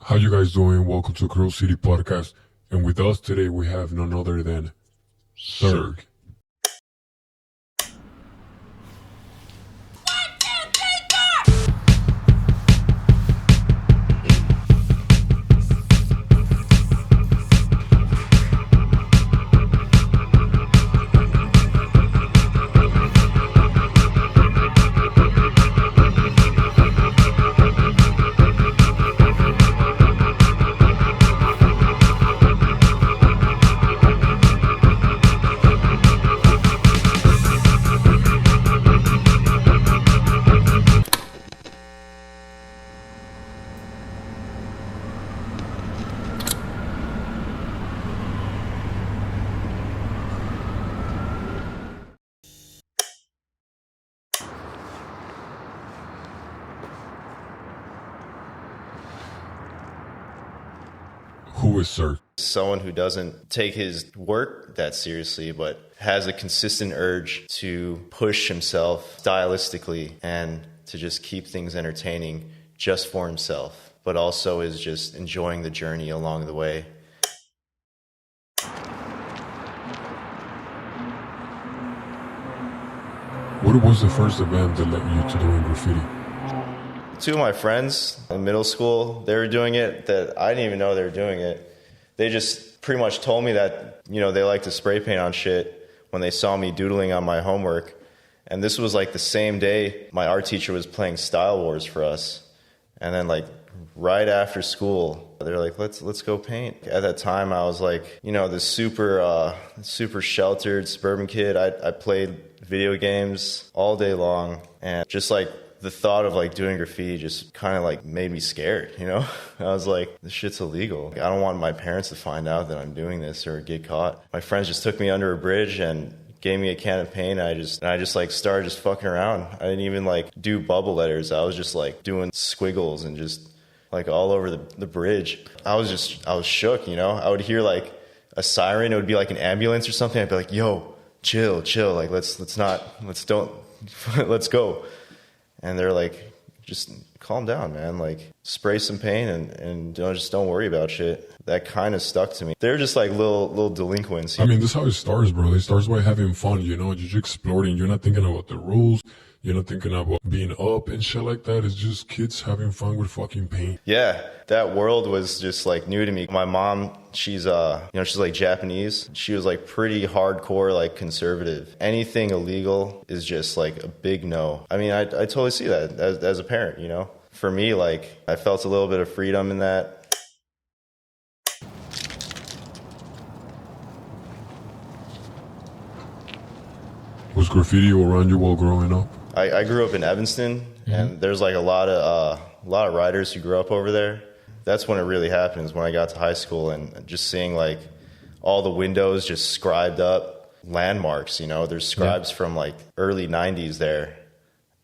How you guys doing? Welcome to Graffiti Podcast. And with us today, we have none other than SERK. Who is SERK? Someone who doesn't take his work that seriously, but has a consistent urge to push himself stylistically and to just keep things entertaining just for himself, but also is just enjoying the journey along the way. What was the first event that led you to doing graffiti? Two of my friends in middle school, they were doing it that I didn't even know they were doing it. They just pretty much told me that, they like to spray paint on shit when they saw me doodling on my homework. And this was like the same day my art teacher was playing Style Wars for us. And then like right after school, they're like, let's go paint. At that time, I was like, this super sheltered suburban kid. I played video games all day long, and just like the thought of like doing graffiti just kind of like made me scared, I was like, this shit's illegal. I don't want my parents to find out that I'm doing this or get caught. My friends just took me under a bridge and gave me a can of paint. I just like started just fucking around. I didn't even like do bubble letters. I was just like doing squiggles and just like all over the bridge. I was shook, I would hear like a siren. It would be like an ambulance or something. I'd be like, yo, chill. Like, let's go. And they're like, just calm down, man. Like, spray some paint and just don't worry about shit. That kind of stuck to me. They're just like little delinquents. I mean, this is how it starts, bro. It starts by having fun, you're just exploring. You're not thinking about the rules. You're not thinking about being up and shit like that. It's just kids having fun with fucking paint. Yeah, that world was just like new to me. My mom, she's like Japanese. She was like pretty hardcore, like conservative. Anything illegal is just like a big no. I mean, I totally see that as a parent, For me, like, I felt a little bit of freedom in that. Was graffiti around you while growing up? I grew up in Evanston, and there's like a lot of writers who grew up over there. That's when it really happened, is when I got to high school and just seeing like all the windows just scribed up landmarks, There's scribes from like early 90s there.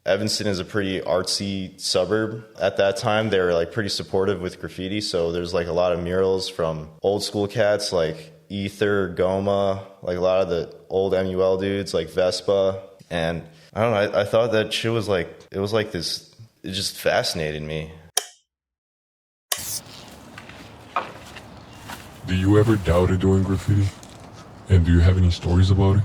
Evanston is a pretty artsy suburb. At that time, they were like pretty supportive with graffiti, so there's like a lot of murals from old school cats like Ether, Goma, like a lot of the old MUL dudes like Vespa. And I don't know, I thought that shit was like, it was like this, it just fascinated me. Do you ever doubted doing graffiti? And do you have any stories about it?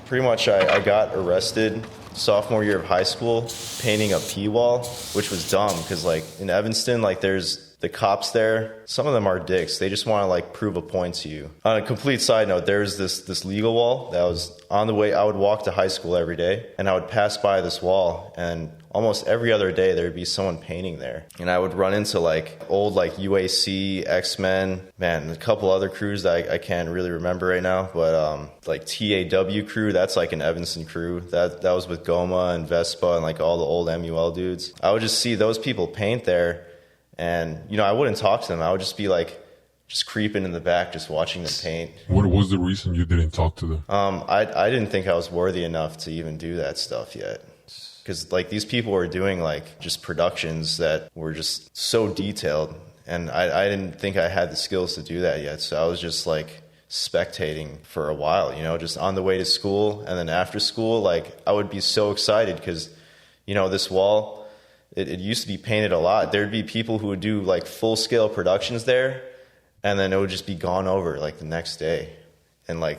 Pretty much I got arrested sophomore year of high school painting a P-wall, which was dumb because like in Evanston, like there's the cops there. Some of them are dicks. They just want to like prove a point to you. On a complete side note, there's this legal wall that was on the way. I would walk to high school every day and I would pass by this wall, and almost every other day there would be someone painting there. And I would run into like old like UAC, X-Men, man, a couple other crews that I can't really remember right now, but like TAW crew, that's like an Evanston crew. That was with Goma and Vespa and like all the old MUL dudes. I would just see those people paint there. And, I wouldn't talk to them. I would just be like, just creeping in the back, just watching them paint. What was the reason you didn't talk to them? I didn't think I was worthy enough to even do that stuff yet. Because, like, these people were doing, like, just productions that were just so detailed. And I didn't think I had the skills to do that yet. So I was just, like, spectating for a while, just on the way to school. And then after school, like, I would be so excited because, this wall, it used to be painted a lot. There'd be people who would do like full scale productions there, and then it would just be gone over like the next day. And like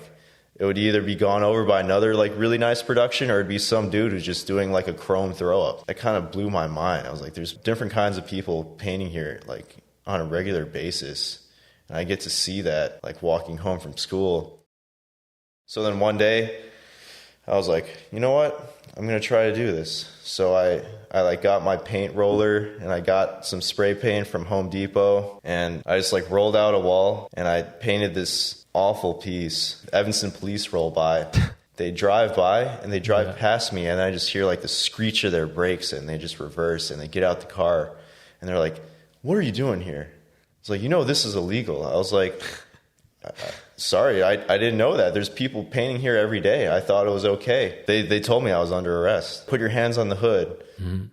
it would either be gone over by another like really nice production, or it'd be some dude who's just doing like a chrome throw up. That kind of blew my mind. I was like, there's different kinds of people painting here like on a regular basis. And I get to see that like walking home from school. So then one day I was like, you know what? I'm going to try to do this. So I like got my paint roller and I got some spray paint from Home Depot, and I just like rolled out a wall and I painted this awful piece. Evanston police roll by. They drive by and they drive past me, and I just hear like the screech of their brakes, and they just reverse and they get out the car and they're like, what are you doing here? It's like, this is illegal. I was like, sorry, I didn't know that. There's people painting here every day. I thought it was okay. They told me I was under arrest. Put your hands on the hood. Mm-hmm.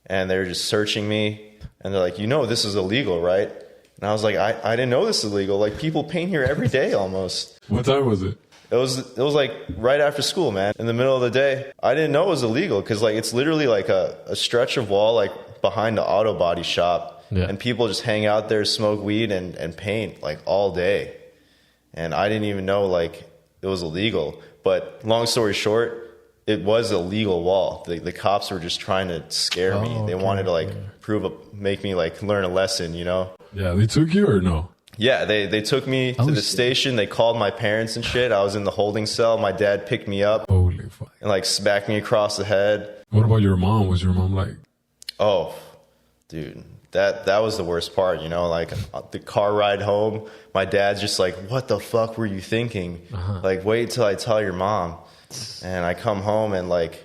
And they were just searching me. And they're like, this is illegal, right? And I was like, I didn't know this is illegal. Like, people paint here every day almost. What time was it? It was like right after school, man. In the middle of the day. I didn't know it was illegal because like it's literally like a stretch of wall like behind the auto body shop. Yeah. And people just hang out there, smoke weed and paint like all day. And I didn't even know like it was illegal. But long story short, it was a legal wall. The cops were just trying to scare me. They wanted to like make me like learn a lesson, Yeah, they took you or no? Yeah, they took me to the station. They called my parents and shit. I was in the holding cell. My dad picked me up. Holy fuck. And like smacked me across the head. What about your mom? Was your mom like? Oh, dude. That was the worst part, like the car ride home. My dad's just like, what the fuck were you thinking? Uh-huh. Like, wait till I tell your mom. And I come home and like,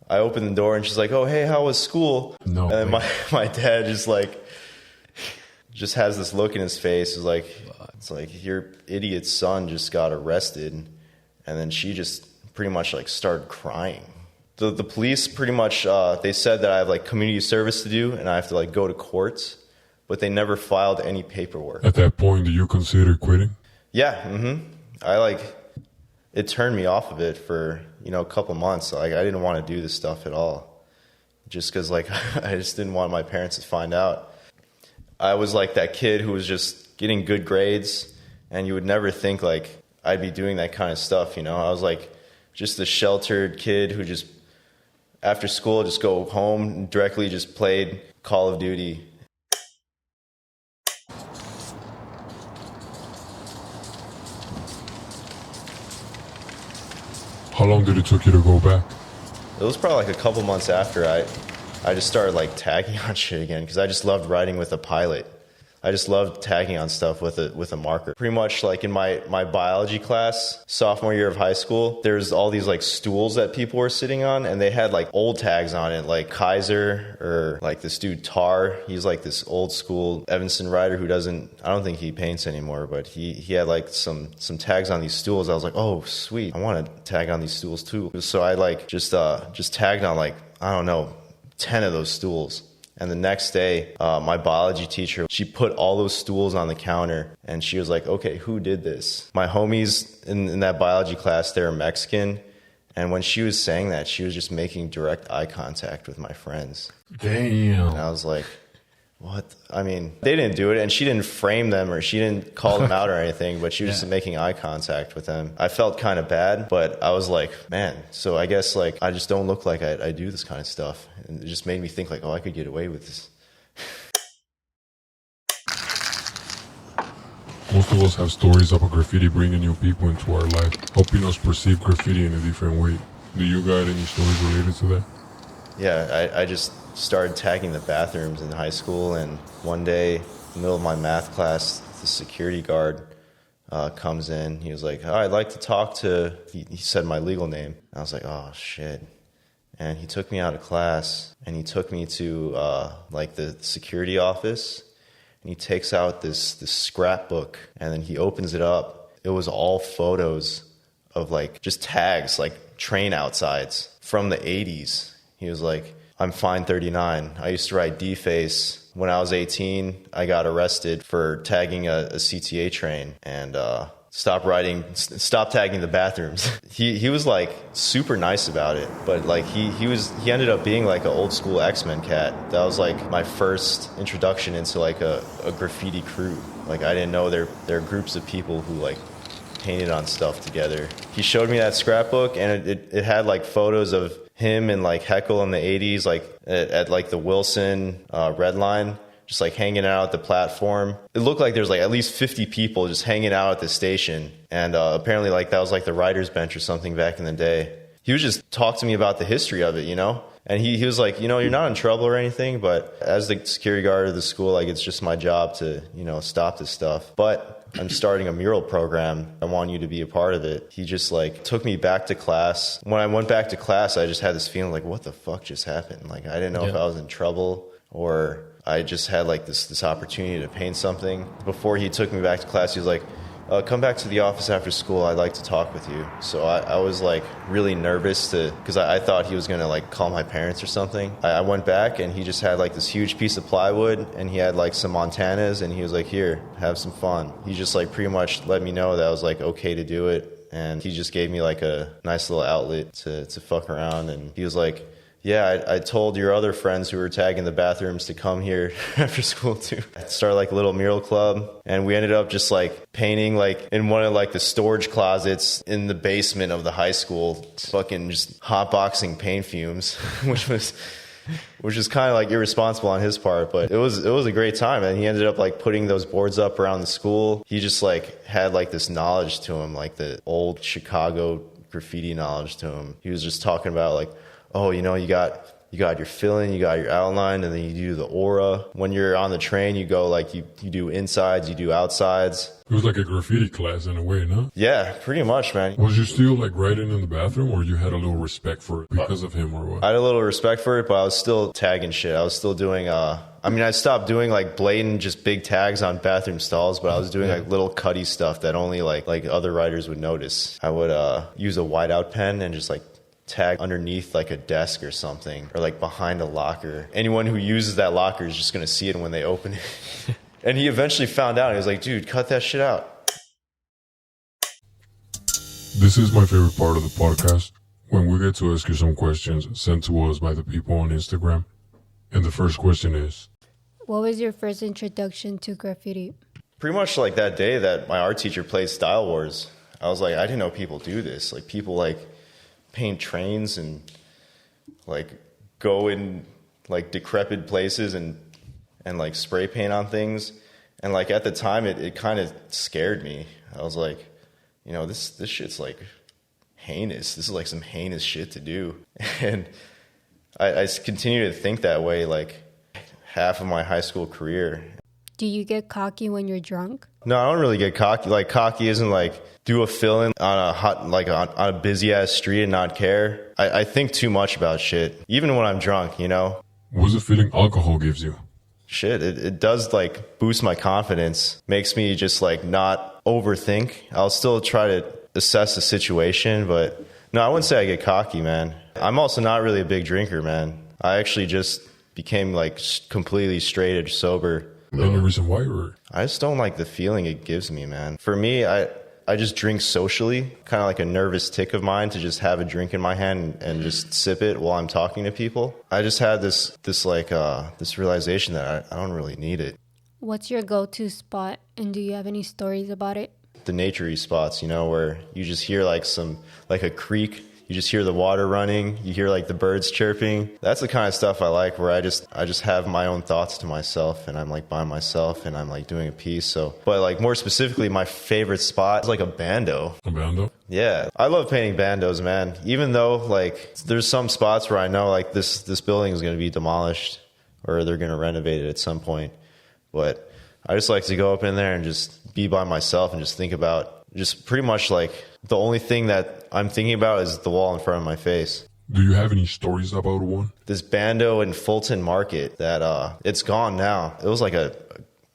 I open the door and she's like, oh, hey, how was school? No. And then my dad just has this look in his face. It's like your idiot son just got arrested. And then she just pretty much like started crying. The police pretty much, they said that I have like community service to do and I have to like go to courts, but they never filed any paperwork. At that point, do you consider quitting? Yeah. Mm-hmm. It turned me off of it for, a couple months. Like I didn't want to do this stuff at all just because like I just didn't want my parents to find out. I was like that kid who was just getting good grades, and you would never think like I'd be doing that kind of stuff. I was like just a sheltered kid who just after school, just go home and directly just played Call of Duty. How long did it take you to go back? It was probably like a couple months after I just started like tagging on shit again because I just loved writing with a pilot. I just loved tagging on stuff with a marker. Pretty much like in my biology class, sophomore year of high school, there's all these like stools that people were sitting on, and they had like old tags on it, like Kaiser or like this dude Tar. He's like this old school Evanston rider who I don't think he paints anymore, but he had like some tags on these stools. I was like, oh sweet, I want to tag on these stools too. So I like just tagged on like, I don't know, 10 of those stools. And the next day, my biology teacher, she put all those stools on the counter, and she was like, okay, who did this? My homies in that biology class, they were Mexican. And when she was saying that, she was just making direct eye contact with my friends. Damn. And I was like, what? I mean, they didn't do it, and she didn't frame them or she didn't call them out or anything, but she was just making eye contact with them. I felt kind of bad, but I was like, man, so I guess like I just don't look like I do this kind of stuff. And it just made me think like, oh, I could get away with this. Most of us have stories about graffiti bringing new people into our life, helping us perceive graffiti in a different way. Do you got any stories related to that? Yeah, I just started tagging the bathrooms in high school, and one day, in the middle of my math class, the security guard comes in. He was like, oh, I'd like to talk to, he said my legal name. And I was like, oh, shit. And he took me out of class, and he took me to like the security office, and he takes out this scrapbook, and then he opens it up. It was all photos of like just tags, like train outsides from the 80s. He was like, I'm fine 39. I used to write D-face. When I was 18, I got arrested for tagging a CTA train. And stop tagging the bathrooms. He was like super nice about it, but like he ended up being like an old school X-Men cat. That was like my first introduction into like a graffiti crew. Like I didn't know there are groups of people who like painted on stuff together. He showed me that scrapbook, and it had like photos of him and like Heckle in the 80s, like at like the Wilson Red Line, just like hanging out at the platform. It looked like there's like at least 50 people just hanging out at the station. And apparently like that was like the writer's bench or something back in the day. He would just talk to me about the history of it, you know? And he was like, you know, you're not in trouble or anything, but as the security guard of the school, like it's just my job to, you know, stop this stuff. But I'm starting a mural program. I want you to be a part of it. He just like took me back to class. When I went back to class, I just had this feeling like, what the fuck just happened? Like I didn't know if I was in trouble or I just had like this opportunity to paint something. Before he took me back to class, he was like, come back to the office after school. I'd like to talk with you. So I was like really nervous because I thought he was going to like call my parents or something. I went back and he just had like this huge piece of plywood and he had like some Montanas and he was like, here, have some fun. He just like pretty much let me know that I was like okay to do it. And he just gave me like a nice little outlet to fuck around. And he was like, yeah, I told your other friends who were tagging the bathrooms to come here after school too. I started like a little mural club, and we ended up just like painting like in one of like the storage closets in the basement of the high school, fucking just hotboxing paint fumes, which is kind of like irresponsible on his part, but it was a great time. And he ended up like putting those boards up around the school. He just like had like this knowledge to him, like the old Chicago graffiti knowledge to him. He was just talking about like, oh, you know, you got your filling, you got your outline, and then you do the aura. When you're on the train, you go like you do insides, you do outsides. It was like a graffiti class in a way, no? Yeah, pretty much, man. Was you still like writing in the bathroom, or you had a little respect for it because of him, or what? I had a little respect for it, but I was still tagging shit. I was still doing I stopped doing like blatant just big tags on bathroom stalls, but I was doing like little cutty stuff that only like other writers would notice. I would use a whiteout pen and just like tag underneath like a desk or something, or like behind a locker. Anyone who uses that locker is just going to see it when they open it. And he eventually found out. He was like, dude, cut that shit out. This is my favorite part of the podcast, when we get to ask you some questions sent to us by the people on Instagram. And the first question is, what was your first introduction to graffiti? Pretty much like that day that my art teacher played Style Wars. I was like, I didn't know people do this. Like people like paint trains and like go in like decrepit places and like spray paint on things. And like at the time it kind of scared me. I was like, you know, this shit's like heinous. This is like some heinous shit to do. And I continue to think that way like half of my high school career. Do you get cocky when you're drunk? No, I don't really get cocky. Like cocky isn't like do a fill-in on a busy ass street and not care. I think too much about shit, even when I'm drunk, you know. what's the feeling alcohol gives you? Shit, it does like boost my confidence, makes me just like not overthink. I'll still try to assess the situation, but no, I wouldn't say I get cocky, man. I'm also not really a big drinker, man. I actually just became like completely straight edge sober. Any reason why? Or I just don't like the feeling it gives me, man. For me, I just drink socially, kind of like a nervous tick of mine to just have a drink in my hand and just sip it while I'm talking to people. I just had this realization that I don't really need it. What's your go-to spot, and do you have any stories about it? The nature-y spots, you know, where you just hear like a creek. You just hear the water running. You hear like the birds chirping. That's the kind of stuff I like, where I just have my own thoughts to myself, and I'm like by myself, and I'm like doing a piece. So, but like more specifically, my favorite spot is like a bando. a bando? Yeah, I love painting bandos, man. Even though like there's some spots where I know like this building is going to be demolished or they're going to renovate it at some point, but I just like to go up in there and just be by myself and just think about just pretty much like the only thing that I'm thinking about is the wall in front of my face. Do you have any stories about one? This bando in Fulton Market that it's gone now. It was like a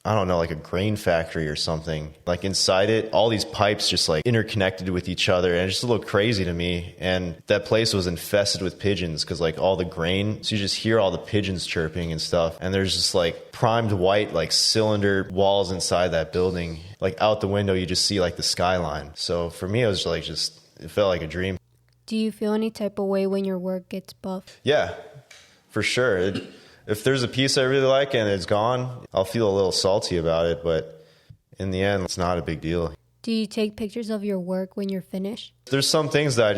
I don't know, like a grain factory or something. Like inside it, all these pipes just like interconnected with each other, and it just looked crazy to me. And that place was infested with pigeons because like all the grain, so you just hear all the pigeons chirping and stuff. And there's just like primed white like cylinder walls inside that building. Like out the window, you just see like the skyline. So for me, it was like it felt like a dream. Do you feel any type of way when your work gets buffed? Yeah, for sure. If there's a piece I really like and it's gone, I'll feel a little salty about it, but in the end, it's not a big deal. Do you take pictures of your work when you're finished? There's some things that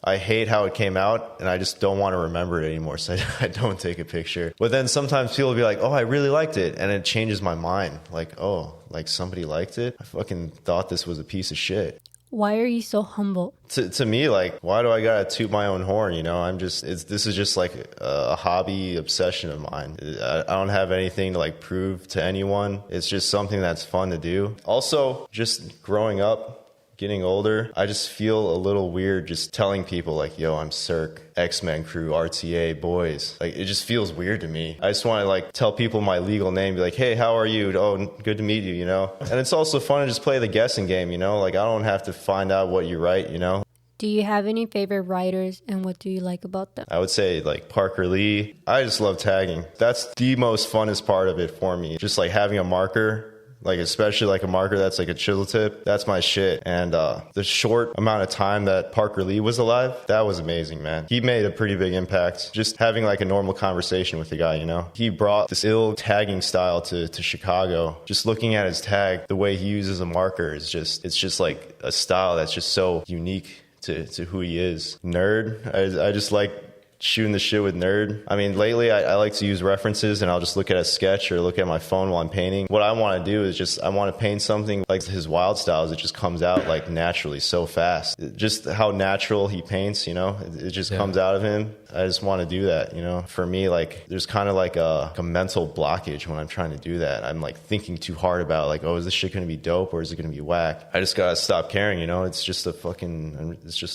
I hate how it came out, and I just don't want to remember it anymore, so I don't take a picture. But then sometimes people will be like, oh, I really liked it, and it changes my mind. Like, oh, like somebody liked it? I fucking thought this was a piece of shit. Why are you so humble? To me, like, why do I gotta toot my own horn? You know, this is just like a hobby obsession of mine. I don't have anything to like prove to anyone. It's just something that's fun to do. Also, just growing up, getting older, I just feel a little weird just telling people like, yo, I'm SERK, X-Men crew, RTA, boys. Like, it just feels weird to me. I just want to like tell people my legal name, be like, hey, how are you? Oh, good to meet you, you know? And it's also fun to just play the guessing game, you know? Like, I don't have to find out what you write, you know? Do you have any favorite writers, and what do you like about them? I would say like Parker Lee. I just love tagging. That's the most funnest part of it for me. Just like having a marker, like especially like a marker that's like a chisel tip, that's my shit. And the short amount of time that Parker Lee was alive, that was amazing, man. He made a pretty big impact. Just having like a normal conversation with the guy, you know? He brought this ill tagging style to Chicago. Just looking at his tag, the way he uses a marker is it's just like a style that's just so unique to who he is. Nerd, I just like shooting the shit with Nerd. I mean, lately I like to use references, and I'll just look at a sketch or look at my phone while I'm painting. What I want to do is I want to paint something like his wild styles. It just comes out like naturally so fast. Just how natural he paints, you know, it just comes out of him. I just want to do that, you know. For me, like, there's kind of like a mental blockage when I'm trying to do that. I'm like thinking too hard about like, oh, is this shit going to be dope or is it going to be whack? I just got to stop caring, you know. It's just a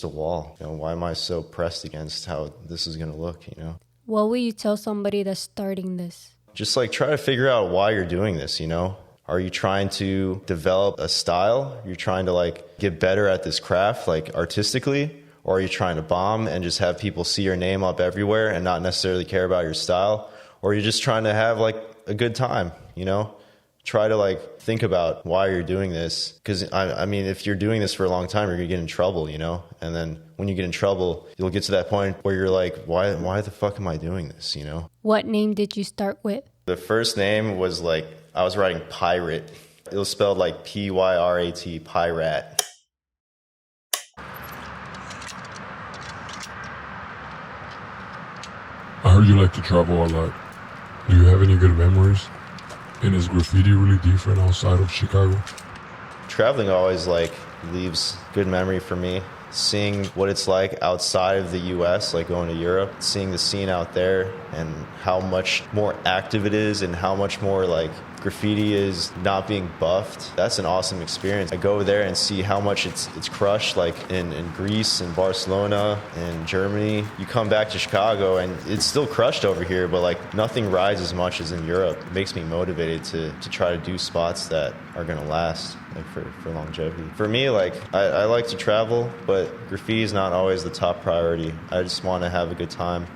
wall. You know, why am I so pressed against how this is going to look, you know? What will you tell somebody that's starting this? Just like try to figure out why you're doing this, you know? Are you trying to develop a style? You're trying to like get better at this craft, like artistically? Or are you trying to bomb and just have people see your name up everywhere and not necessarily care about your style? Or are you just trying to have like a good time, you know? Try to like think about why you're doing this. Because I mean, if you're doing this for a long time, you're gonna get in trouble, you know? And then when you get in trouble, you'll get to that point where you're like, why the fuck am I doing this, you know? What name did you start with? The first name was like, I was writing pirate. It was spelled like Pyrat, pirate. I heard you like to travel a lot. Do you have any good memories? And is graffiti really different outside of Chicago? Traveling always like leaves good memory for me. Seeing what it's like outside of the US, like going to Europe, seeing the scene out there and how much more active it is and how much more like graffiti is not being buffed. That's an awesome experience. I go there and see how much it's crushed, like in Greece and Barcelona and Germany. You come back to Chicago and it's still crushed over here, but like nothing rides as much as in Europe. It makes me motivated to try to do spots that are gonna last, like for longevity. For me, like I like to travel, but graffiti is not always the top priority. I just want to have a good time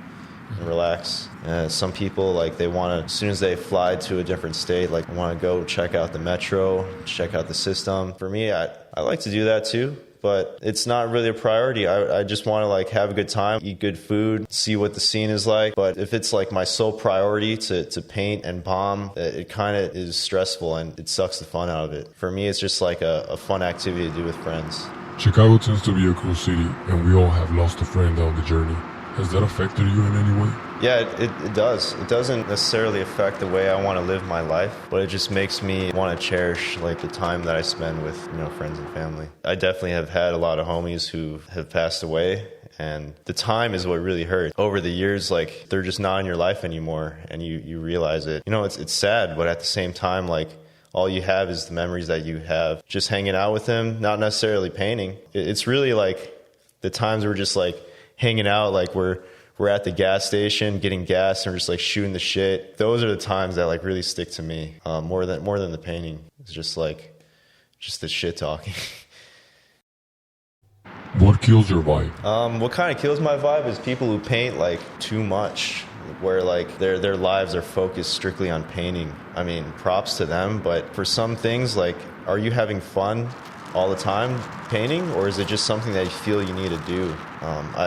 and relax. Some people, like, they want to, as soon as they fly to a different state, like, want to go check out the metro, check out the system. For me, I like to do that too, but it's not really a priority. I just want to, like, have a good time, eat good food, see what the scene is like. But if it's, like, my sole priority to paint and bomb, it kind of is stressful and it sucks the fun out of it. For me, it's just, like, a fun activity to do with friends. Chicago tends to be a cool city, and we all have lost a friend down the journey. Has that affected you in any way? Yeah, it does. It doesn't necessarily affect the way I want to live my life, but it just makes me want to cherish like the time that I spend with, you know, friends and family. I definitely have had a lot of homies who have passed away, and the time is what really hurts. Over the years, like, they're just not in your life anymore, and you realize it. You know, it's sad, but at the same time, like, all you have is the memories that you have just hanging out with them, not necessarily painting. It's really like the times we're just like hanging out, like we're we're at the gas station getting gas and we're just like shooting the shit. Those are the times that like really stick to me more than the painting. It's just the shit talking. What kills your vibe? What kind of kills my vibe is people who paint like too much, where like their lives are focused strictly on painting. I mean, props to them, but for some things, like, are you having fun all the time painting, or is it just something that you feel you need to do?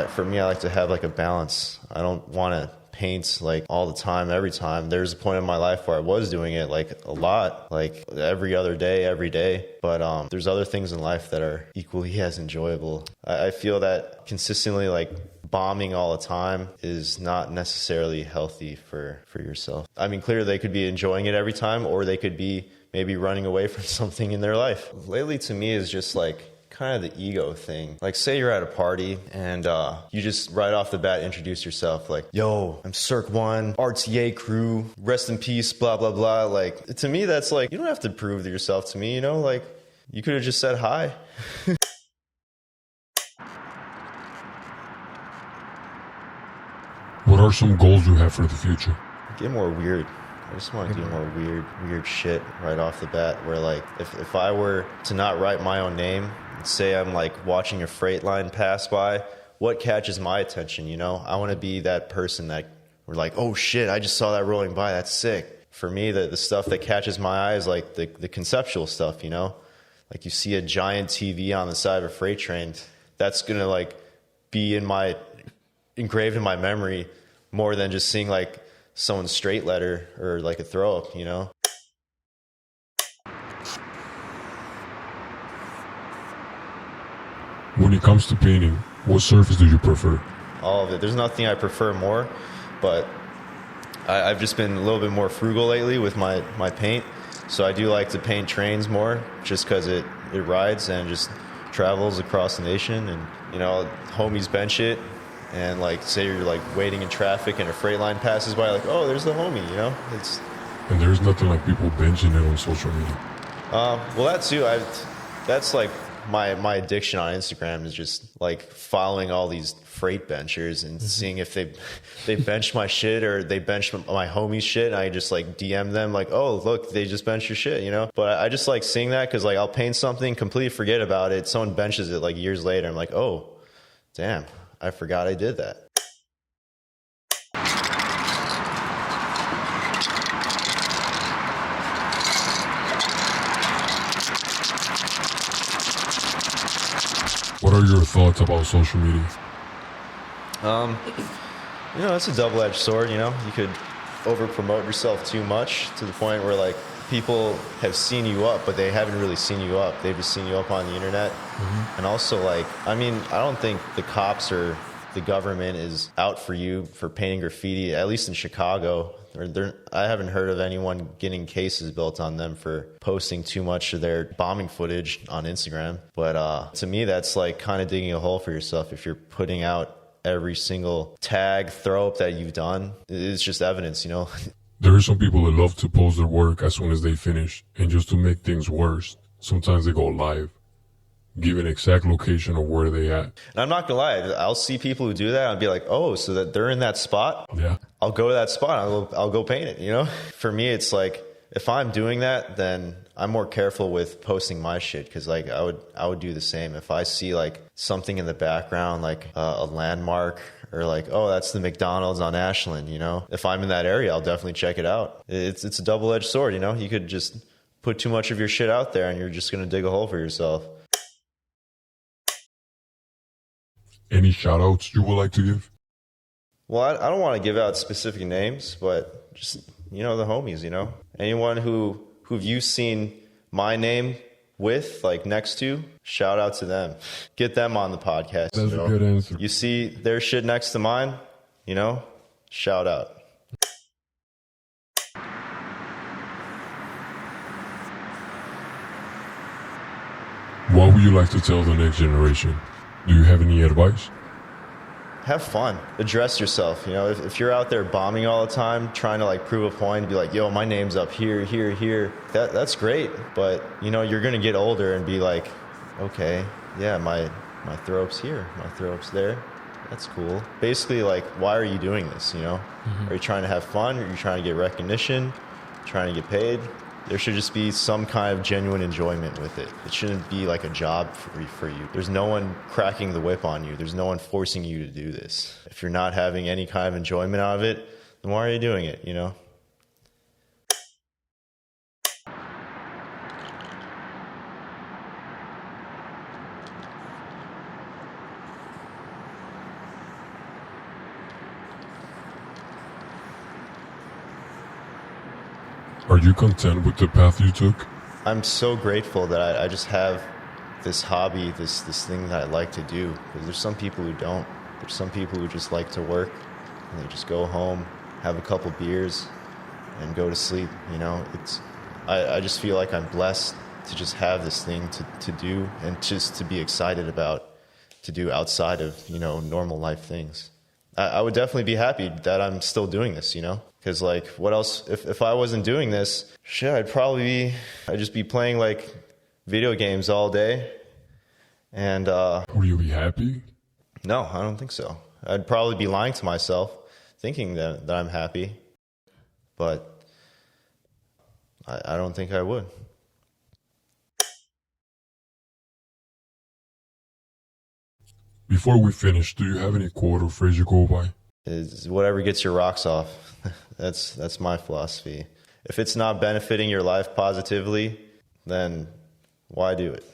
For me, I like to have like a balance. I don't want to paint like all the time, every time. There's a point in my life where I was doing it like a lot, like every other day, every day. But there's other things in life that are equally as enjoyable. I feel that consistently like bombing all the time is not necessarily healthy for yourself. I mean, clearly they could be enjoying it every time, or they could be maybe running away from something in their life. Lately to me is just like kind of the ego thing. Like, say you're at a party and you just right off the bat introduce yourself like, yo, I'm SERK 1, RTA crew, rest in peace, blah, blah, blah. Like, to me, that's like, you don't have to prove yourself to me, you know? Like, you could have just said hi. What are some goals you have for the future? Get more weird. I just want to do more weird shit right off the bat, where like if I were to not write my own name, say I'm like watching a freight line pass by, what catches my attention, you know? I want to be that person that we're like, oh shit, I just saw that rolling by, that's sick. For me, the stuff that catches my eye is like the conceptual stuff, you know? Like you see a giant TV on the side of a freight train, that's going to like be engraved in my memory more than just seeing like someone's straight letter or like a throw up, you know? When it comes to painting, what surface do you prefer? All of it. There's nothing I prefer more, but I've just been a little bit more frugal lately with my paint. So I do like to paint trains more, just because it rides and just travels across the nation. And, you know, homies bench it. And like, say you're like waiting in traffic and a freight line passes by, like, oh, there's the homie, you know? And there's nothing like people benching it on social media. Well, that too. That's like my addiction on Instagram is just like following all these freight benchers and seeing if they bench my shit or they bench my homie's shit. And I just like DM them like, oh, look, they just bench your shit, you know? But I just like seeing that because like I'll paint something, completely forget about it. Someone benches it like years later. I'm like, oh, damn. I forgot I did that. What are your thoughts about social media? You know, it's a double-edged sword, you know? You could over-promote yourself too much to the point where, like, people have seen you up, but they haven't really seen you up. They've just seen you up on the internet. Mm-hmm. And also, like, I mean, I don't think the cops or the government is out for you for painting graffiti, at least in Chicago. I haven't heard of anyone getting cases built on them for posting too much of their bombing footage on Instagram. But to me, that's like kind of digging a hole for yourself if you're putting out every single tag, throw up that you've done. It's just evidence, you know? There are some people that love to post their work as soon as they finish, and just to make things worse, sometimes they go live, give an exact location of where they at. And I'm not gonna lie, I'll see people who do that and be like, oh, so that they're in that spot? Yeah. I'll go to that spot, I'll go paint it, you know? For me, it's like, if I'm doing that, then I'm more careful with posting my shit, because like I would do the same. If I see like something in the background, like a landmark, or like, oh, that's the McDonald's on Ashland, you know? If I'm in that area, I'll definitely check it out. It's a double-edged sword, you know? You could just put too much of your shit out there and you're just gonna dig a hole for yourself. Any shout-outs you would like to give? Well, I don't want to give out specific names, but just, you know, the homies, you know? Anyone who've you seen my name with, like next to, shout out to them. Get them on the podcast. That's a good answer. You see their shit next to mine, you know? Shout out. What would you like to tell the next generation? Do you have any advice? Have fun. Address yourself. You know, if you're out there bombing all the time, trying to like prove a point, be like, yo, my name's up here, here, here. That's great. But, you know, you're going to get older and be like, okay, yeah, my throw-up's here, my throw-up's there. that's cool. Basically, like, why are you doing this, you know? Are you trying to have fun? Are you trying to get recognition? Trying to get paid? There should just be some kind of genuine enjoyment with it. It shouldn't be like a job for you. There's no one cracking the whip on you. There's no one forcing you to do this. If you're not having any kind of enjoyment out of it, then why are you doing it, you know? Are you content with the path you took? I'm so grateful that I just have this hobby, this thing that I like to do. Because there's some people who don't. There's some people who just like to work and they just go home, have a couple beers, and go to sleep. You know, I just feel like I'm blessed to just have this thing to do and just to be excited about, to do outside of, you know, normal life things. I would definitely be happy that I'm still doing this, you know? Because, like, what else? If I wasn't doing this, shit, I'd just be playing, like, video games all day. And, Would you be happy? no, I don't think so. I'd probably be lying to myself, thinking that I'm happy. But I don't think I would. Before we finish, do you have any quote or phrase you go by? Is whatever gets your rocks off. That's my philosophy. If it's not benefiting your life positively, then why do it?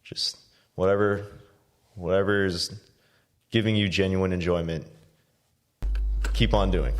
Just whatever is giving you genuine enjoyment, keep on doing.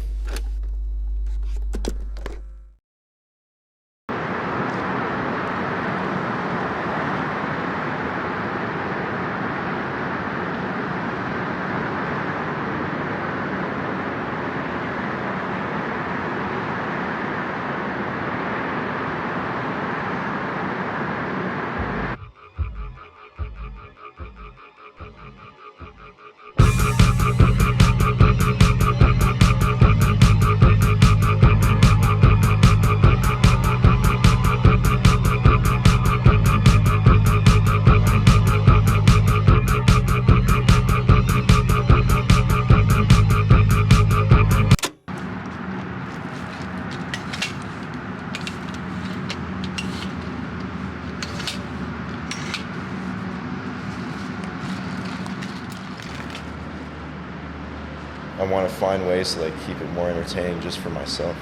I want to find ways to, like, keep it more entertaining just for myself.